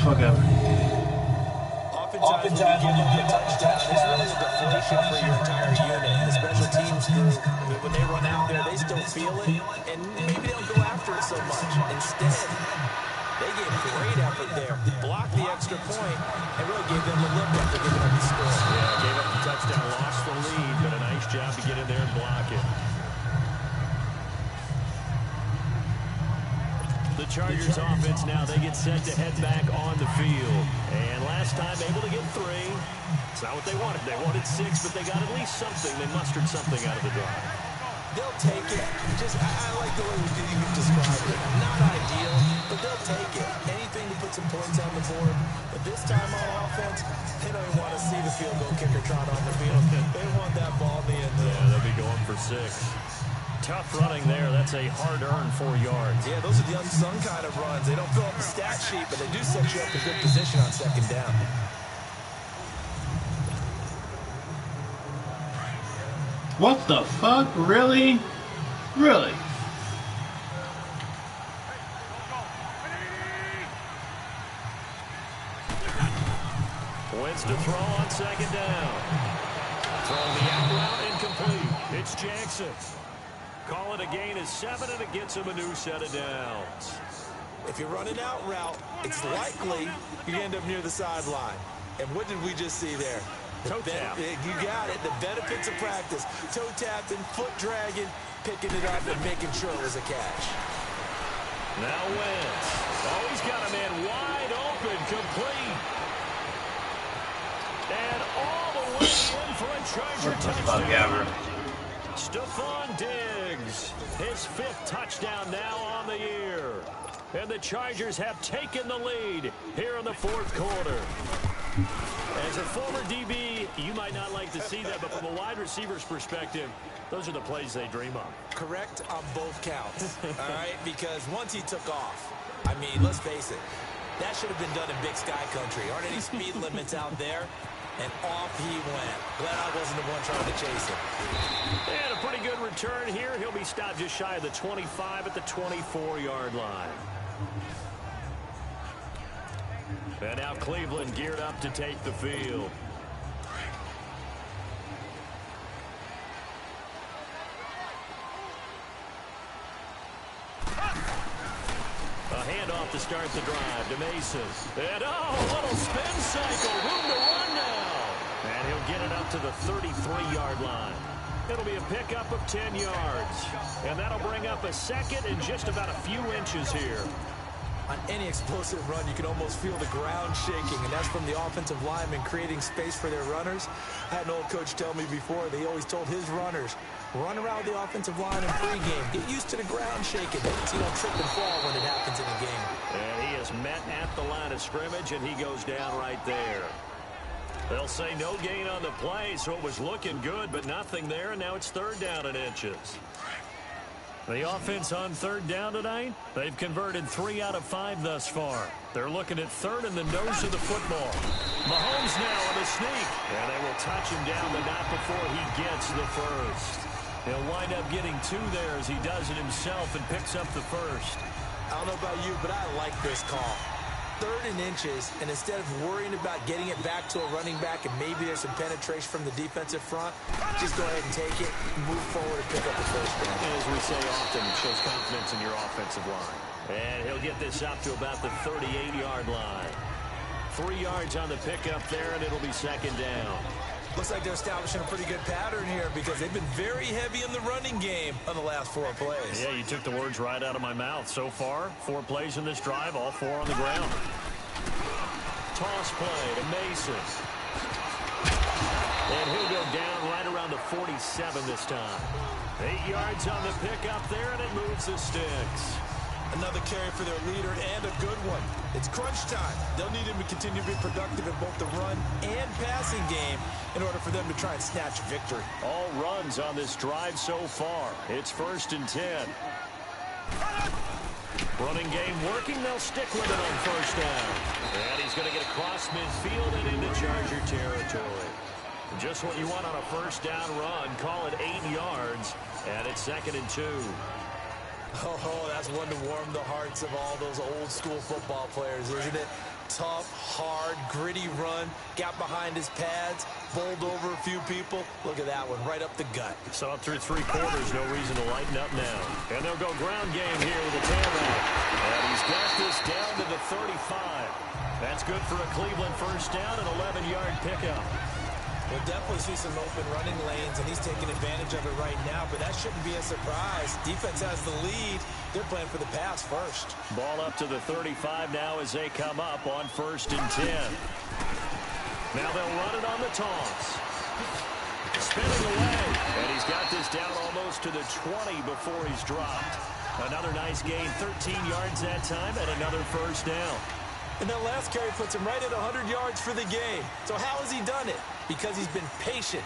Fuck ever. Oftentimes when you get a touchdown, it's really a deflation for your entire unit. The special teams crew, when they run out there, they still feel it, and maybe they don't go after it so much. Instead, they gave great effort there, blocked the extra point, and really gave them the lift after giving up the score. Yeah, gave up the touchdown, lost the lead, but a nice job to get in there and block it. The Chargers offense now, they get set to head back on the field. And last time able to get 3. It's not what they wanted. They wanted 6, but they got at least something. They mustered something out of the drive. They'll take it. I like the way you described it. Not ideal, but they'll take it. Anything to put some points on the board. But this time on offense, they don't even want to see the field goal kicker trot on the field. They want that ball in the end zone. Yeah, they'll be going for 6. Tough running there. That's a hard-earned 4 yards. Yeah, those are the unsung kind of runs. They don't fill up the stat sheet, but they do set you up in good position on second down. What the fuck? Really? Really? Wentz to throw on second down. Throwing the out route incomplete. It's Jackson. Call it a gain of 7, and it gets him a new set of downs. If you're running out route, it's likely you end up near the sideline. And what did we just see there? Toe tap. You got it. The benefits of practice. Toe tapping, foot dragging, picking it up, and making sure it was a catch. Now Wentz. Oh, he's got a man wide open, complete. And all the way in for a Charger touchdown. Stephon Diggs, his 5th touchdown now on the year. And the Chargers have taken the lead here in the 4th quarter. As a former DB, you might not like to see that, but from a wide receiver's perspective, those are the plays they dream of. Correct on both counts, all right? Because once he took off, I mean, let's face it, that should have been done in Big Sky Country. Aren't any speed limits out there? And off he went. Glad I wasn't the one trying to chase him. And a pretty good return here. He'll be stopped just shy of the 25 at the 24-yard line. And now Cleveland geared up to take the field. A handoff to start the drive to Mason. And a little spin cycle. Room to run now. And he'll get it up to the 33-yard line. It'll be a pickup of 10 yards. And that'll bring up a 2nd and just about a few inches here. On any explosive run, you can almost feel the ground shaking, and that's from the offensive linemen creating space for their runners. I had an old coach tell me before, they always told his runners, run around the offensive line in pregame. Get used to the ground shaking so you don't trip and fall when it happens in a game. And he is met at the line of scrimmage, and he goes down right there. They'll say no gain on the play, so it was looking good, but nothing there, and now it's 3rd down and inches. The offense on 3rd down tonight, they've converted 3 out of 5 thus far. They're looking at 3rd in the nose of the football. Mahomes now on the sneak, and they will touch him down, but not before he gets the 1st. He'll wind up getting 2 there as he does it himself and picks up the 1st. I don't know about you, but I like this call. 3rd and inches, and instead of worrying about getting it back to a running back and maybe there's some penetration from the defensive front, just go ahead and take it, move forward, and pick up the 1st down. As we say often, it shows confidence in your offensive line. And he'll get this up to about the 38-yard line. 3 yards on the pickup there, and it'll be 2nd down. Looks like they're establishing a pretty good pattern here because they've been very heavy in the running game on the last 4 plays. Yeah, you took the words right out of my mouth. So far, 4 plays in this drive, all 4 on the ground. Toss play to Mason. And he'll go down right around the 47 this time. 8 yards on the pickup there, and it moves the sticks. Another carry for their leader and a good one. It's crunch time. They'll need him to continue to be productive in both the run and passing game in order for them to try and snatch victory. All runs on this drive so far. It's 1st and 10. Running game working. They'll stick with it on 1st down. And he's going to get across midfield and into Charger territory. Just what you want on a 1st down run. Call it 8 yards. And it's 2nd and 2. Oh, that's one to warm the hearts of all those old school football players, isn't it? Tough, hard, gritty run, got behind his pads, bowled over a few people. Look at that one, right up the gut. So up through 3 quarters, no reason to lighten up now. And they'll go ground game here with a tailback. And he's got this down to the 35. That's good for a Cleveland first down, an 11-yard pickup. We'll definitely see some open running lanes, and he's taking advantage of it right now, but that shouldn't be a surprise. Defense has the lead. They're playing for the pass first. Ball up to the 35 now as they come up on 1st and 10. Now they'll run it on the toss. Spinning away, and he's got this down almost to the 20 before he's dropped. Another nice gain, 13 yards that time, and another first down. And that last carry puts him right at 100 yards for the game. So how has he done it? Because he's been patient,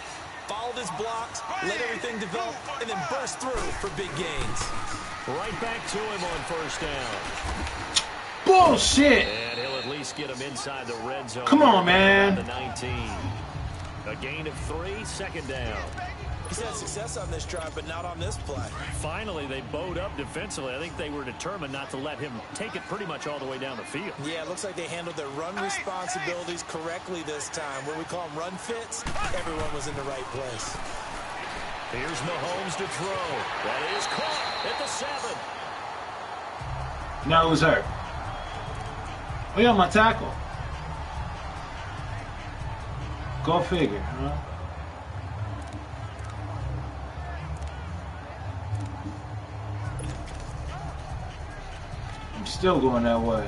followed his blocks, let everything develop, and then burst through for big gains. Right back to him on first down. Bullshit! And he'll at least get him inside the red zone. Come on, man. The 19. A gain of 3, 2nd down. He's had success on this drive, but not on this play. Finally, they bowed up defensively. I think they were determined not to let him take it pretty much all the way down the field. Yeah, it looks like they handled their run responsibilities correctly this time. Where we call them run fits, everyone was in the right place. Here's Mahomes to throw. That is caught at the 7. Now who's hurt? Oh, yeah, my tackle. Go figure, huh? I'm still going that way.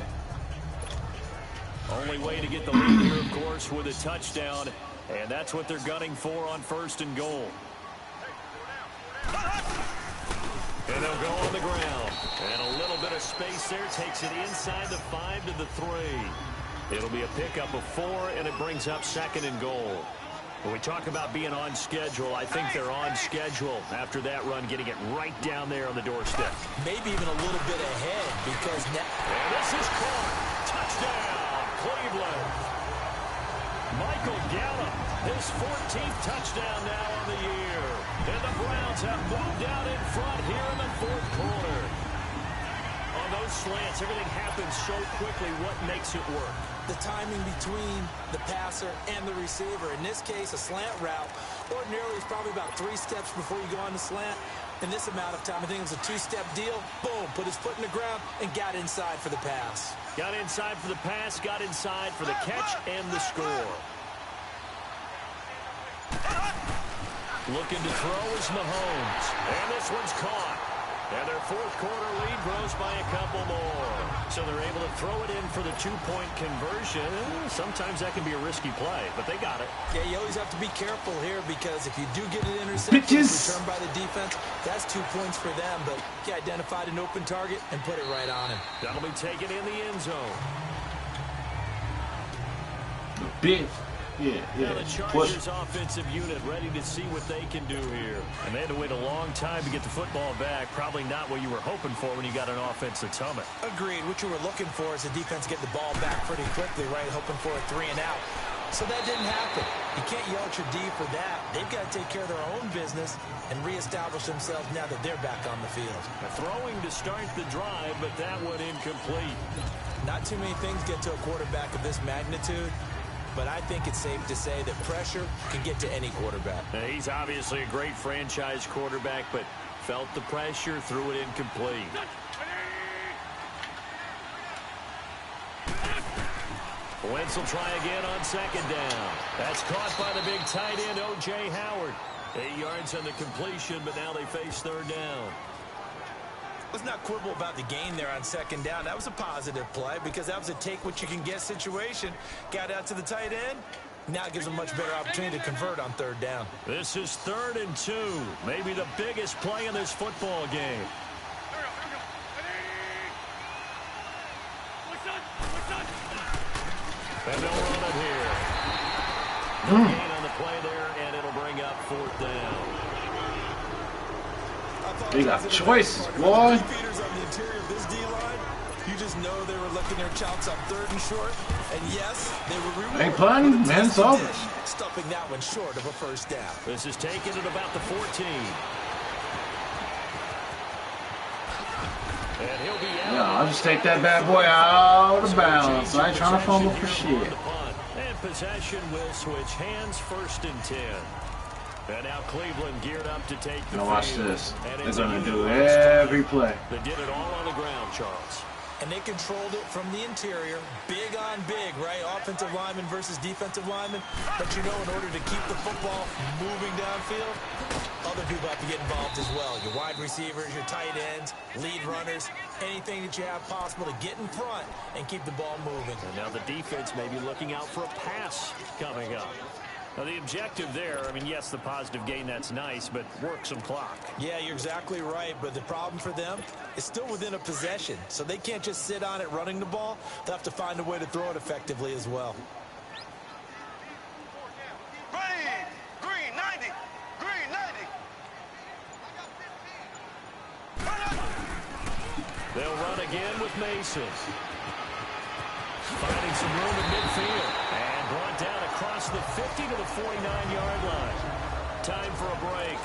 Only way to get the lead here, of course, with a touchdown. And that's what they're gunning for on 1st and goal. And they'll go on the ground. And a little bit of space there takes it inside the 5 to the 3. It'll be a pickup of 4, and it brings up 2nd and goal. When we talk about being on schedule, I think they're on schedule after that run, getting it right down there on the doorstep. Maybe even a little bit ahead because now... And this is caught. Touchdown, Cleveland. Michael Gallup, his 14th touchdown now on the year. And the Browns have moved out in front here in the 4th quarter. On those slants, everything happens so quickly. What makes it work? The timing between the passer and the receiver. In this case, a slant route ordinarily is probably about 3 steps before you go on the slant. In this amount of time, I think it was a 2-step deal. Boom, put his foot in the ground and got inside for the pass. Got inside for the pass, got inside for the catch and the score. Looking to throw is Mahomes. And this one's caught. And their 4th quarter lead grows by a couple more. So they're able to throw it in for the 2-point conversion. Sometimes that can be a risky play, but they got it. Yeah, you always have to be careful here because if you do get an interception returned by the defense, that's 2 points for them. But he identified an open target and put it right on him. That'll be taken in the end zone. Big. Yeah. Now the Chargers offensive unit ready to see what they can do here. And they had to wait a long time to get the football back. Probably not what you were hoping for when you got an offense that's humming. Agreed. What you were looking for is the defense get the ball back pretty quickly, right? Hoping for a 3 and out. So that didn't happen. You can't yell at your D for that. They've got to take care of their own business and reestablish themselves now that they're back on the field. Throwing to start the drive, but that one incomplete. Not too many things get to a quarterback of this magnitude. But I think it's safe to say that pressure can get to any quarterback. He's obviously a great franchise quarterback, but felt the pressure, threw it incomplete. Wentz will try again on 2nd down. That's caught by the big tight end, O.J. Howard. 8 yards on the completion, but now they face 3rd down. Let's not quibble about the gain there on 2nd down. That was a positive play because that was a take-what-you-can-get situation. Got out to the tight end. Now it gives them a much better opportunity to convert on 3rd down. This is 3rd and 2. Maybe the biggest play in this football game. And they'll run it here. Gain on the play there, and it'll bring up 4th down. They got choices, boy. Feeders on the interior of this D-line. You just know they were licking their chops on 3rd and short. And yes, they were rewarded. Ain't pun, man, it's over. Stuffing that one short of a 1st down. This is taken at about the 14. And he'll be out. Yeah, I'll just take that bad boy out of bounds. I ain't trying to fumble for shit. And possession will switch hands, 1st and 10. And now Cleveland geared up to take the Now watch field. this. And They're it's going a to do huge every drive. play. They did it all on the ground, Charles. And they controlled it from the interior. Big on big, right? Offensive lineman versus defensive lineman. But you know, in order to keep the football moving downfield, other people have to get involved as well. Your wide receivers, your tight ends, lead runners, anything that you have possible to get in front and keep the ball moving. And now the defense may be looking out for a pass coming up. Now, the objective there, I mean, yes, the positive gain, that's nice, but work some clock. Yeah, you're exactly right, but the problem for them is still within a possession, so they can't just sit on it running the ball. They'll have to find a way to throw it effectively as well. Green 90. Green 90. They'll run again with Mason. Finding some room in midfield. And brought down across the 50 to the 49-yard line. Time for a break.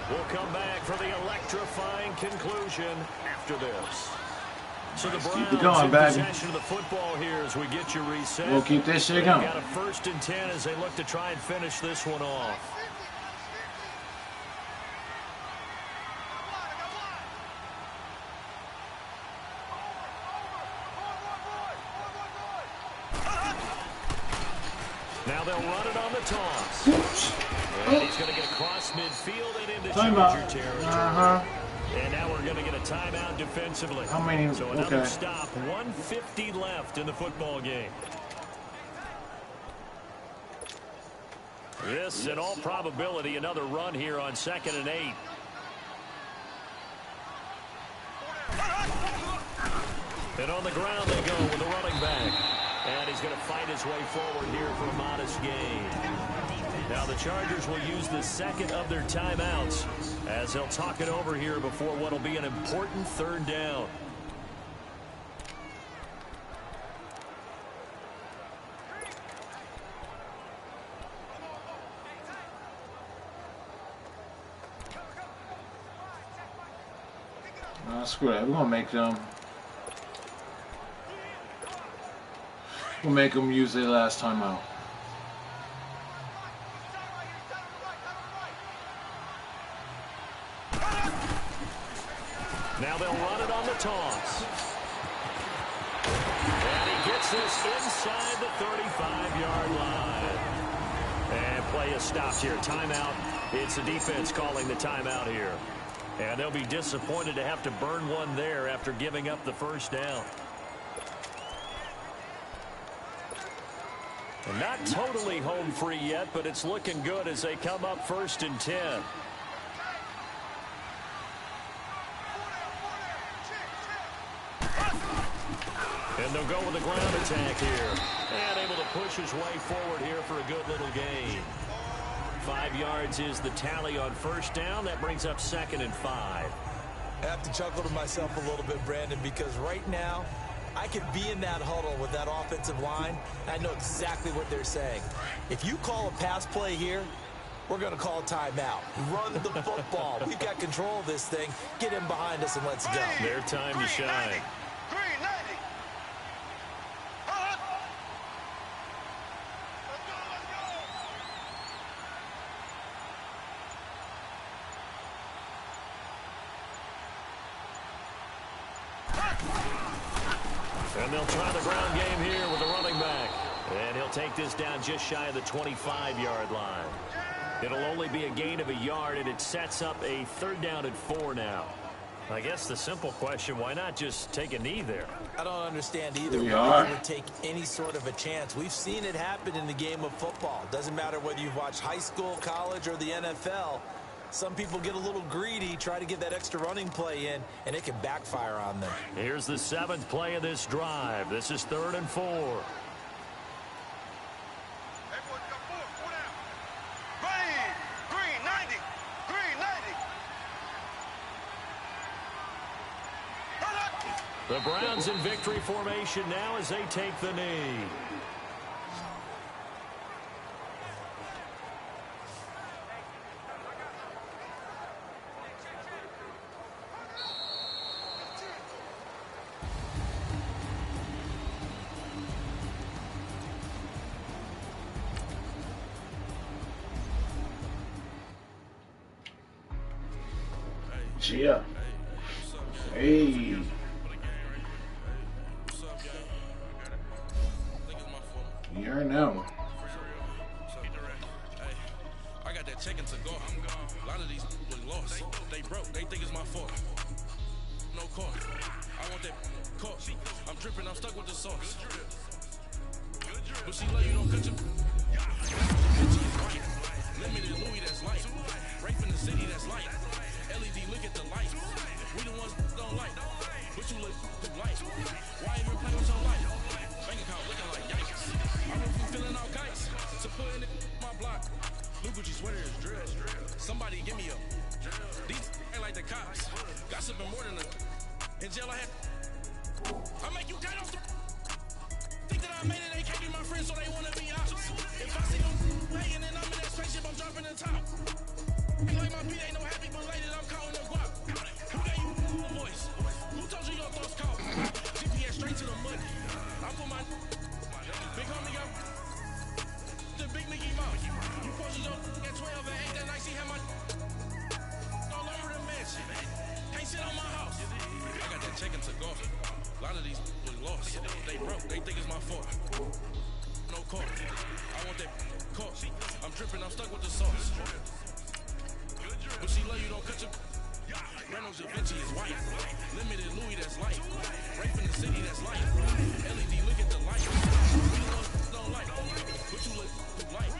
We'll come back for the electrifying conclusion after this. So the Browns keep it going, in baby. possession of the football here as we get you reset. We'll keep this shit They've going. got a 1st and 10 as they look to try and finish this one off. Now they'll run it on the toss. And he's going to get across midfield and into Charger territory. And now we're going to get a timeout defensively. How many? So another Okay. stop. 1:50 left in the football game. This, in all probability, another run here on 2nd and 8. And on the ground they go with the running back. And he's going to fight his way forward here for a modest gain. Now the Chargers will use the 2nd of their timeouts as they'll talk it over here before what will be an important 3rd down. Screw that. We're going to make them. We'll make them use their last timeout. Now they'll run it on the toss. And he gets this inside the 35-yard line. And play is stopped here. Timeout. It's the defense calling the timeout here. And they'll be disappointed to have to burn one there after giving up the 1st down. And not totally home free yet, but it's looking good as they come up 1st and 10. And they'll go with a ground attack here. And able to push his way forward here for a good little gain. 5 yards is the tally on 1st down. That brings up 2nd and 5. I have to chuckle to myself a little bit, Brandon, because right now I could be in that huddle with that offensive line. I know exactly what they're saying. If you call a pass play here, we're going to call a timeout. Run the football. We've got control of this thing. Get him behind us and let's go. Their time to shine. Green 90. And they'll try the ground game here with the running back. And he'll take this down just shy of the 25-yard line. It'll only be a gain of a yard, and it sets up a 3rd down and 4 now. I guess the simple question, why not just take a knee there? I don't understand either. We Why are. they would take any sort of a chance. We've seen it happen in the game of football. Doesn't matter whether you've watched high school, college, or the NFL. Some people get a little greedy, try to get that extra running play in, and it can backfire on them. Here's the 7th play of this drive. This is 3rd and 4. Green 90. Green 90. The Browns in victory formation now as they take the knee. Yeah. Hey. You already know. I got that check to go. A lot of these people lost. They broke. They think it's my fault. No car. I want that car. I'm dripping. I'm stuck with the sauce. But she love you, don't cut your. Limited Louis, that's light. Rape in the city, that's light. LED, look at the light. We the ones don't like. But you look light. Why even play with your light? Bank account looking like yikes. I know you feeling all kites. So put in my block. Blue Gucci sweater is drill. Somebody give me a. These ain't like the cops. Gossiping more than a. In jail I had. I make you cut off the. Think that I made it, they can't be my friends, so they wanna be options. If I see them hanging and I'm in that spaceship, I'm dropping the top. Ain't like my beat ain't no happy, but later I'm counting the guap. Who gave you a voice? Who told you your thoughts count? GPS straight to the money. I put my big homie up. The big Mickey Mouse. You posted your at 12 and 8 that night, she had my all over the mansion. Can't sit on my house. I got that check into golf. A lot of these people lost. They broke. They think it's my fault. No car. I want that car. I'm dripping. I'm stuck with the sauce. But she love you, don't cut your. Reynolds Da Vinci is white. Limited Louis, that's light. Rape in the city, that's light. LED, look at the light. We the ones don't like. But you look light.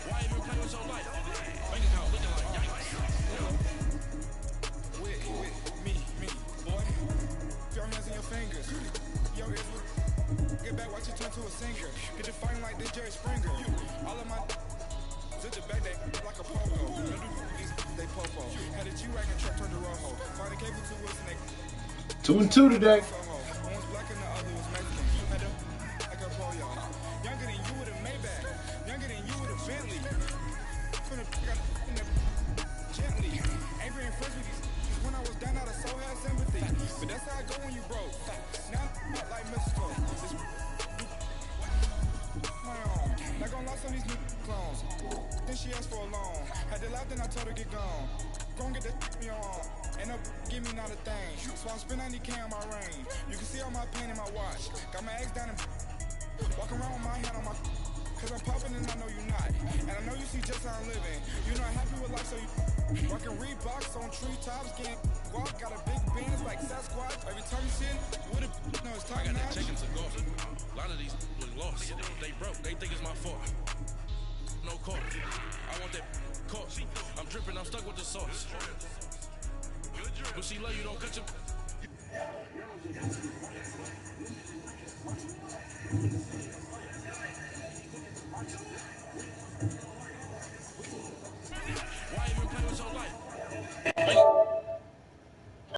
Why even play with your light? Bank account looking like yikes. With me, boy. Your hands in your fingers. Yo, ears will get back, watch you turn to a singer. Get the fighting like this Jerry Springer. All of my zip the back, they like a pogo. They popo. Had a G-Wagon truck turned to Rojo. Find a cable to us and they 2 and 2 today. one was black and the other was Mexican. Had a like a polio. Younger than you with a Maybach. Younger than you with a Bentley. From the got in the gently. Angry and friends with these. When I was down out of soul had sympathy. But that's how I go when you broke. Now I'm like mistletoe. My own. Not gonna lie on these new clones. Then she asked for a loan. Had to laugh, then I told her get gone. Gon' get that me on. Ain't no give me not a thing. So I spend 90K on my ring. You can see all my pain in my watch. Got my ex down and walk around with my hand on my. Cause I'm popping and I know you not. And I know you see just how I'm living. You're not happy with life, so you rockin' Reeboks on treetops, getting guap. Got a big Benz like Sasquatch. Every time you sit with a no, it's time. I got that check into golf. A lot of these people lost. They broke. They think it's my fault. No car. I want that car. I'm dripping. I'm stuck with the sauce. But she love you, don't cut your.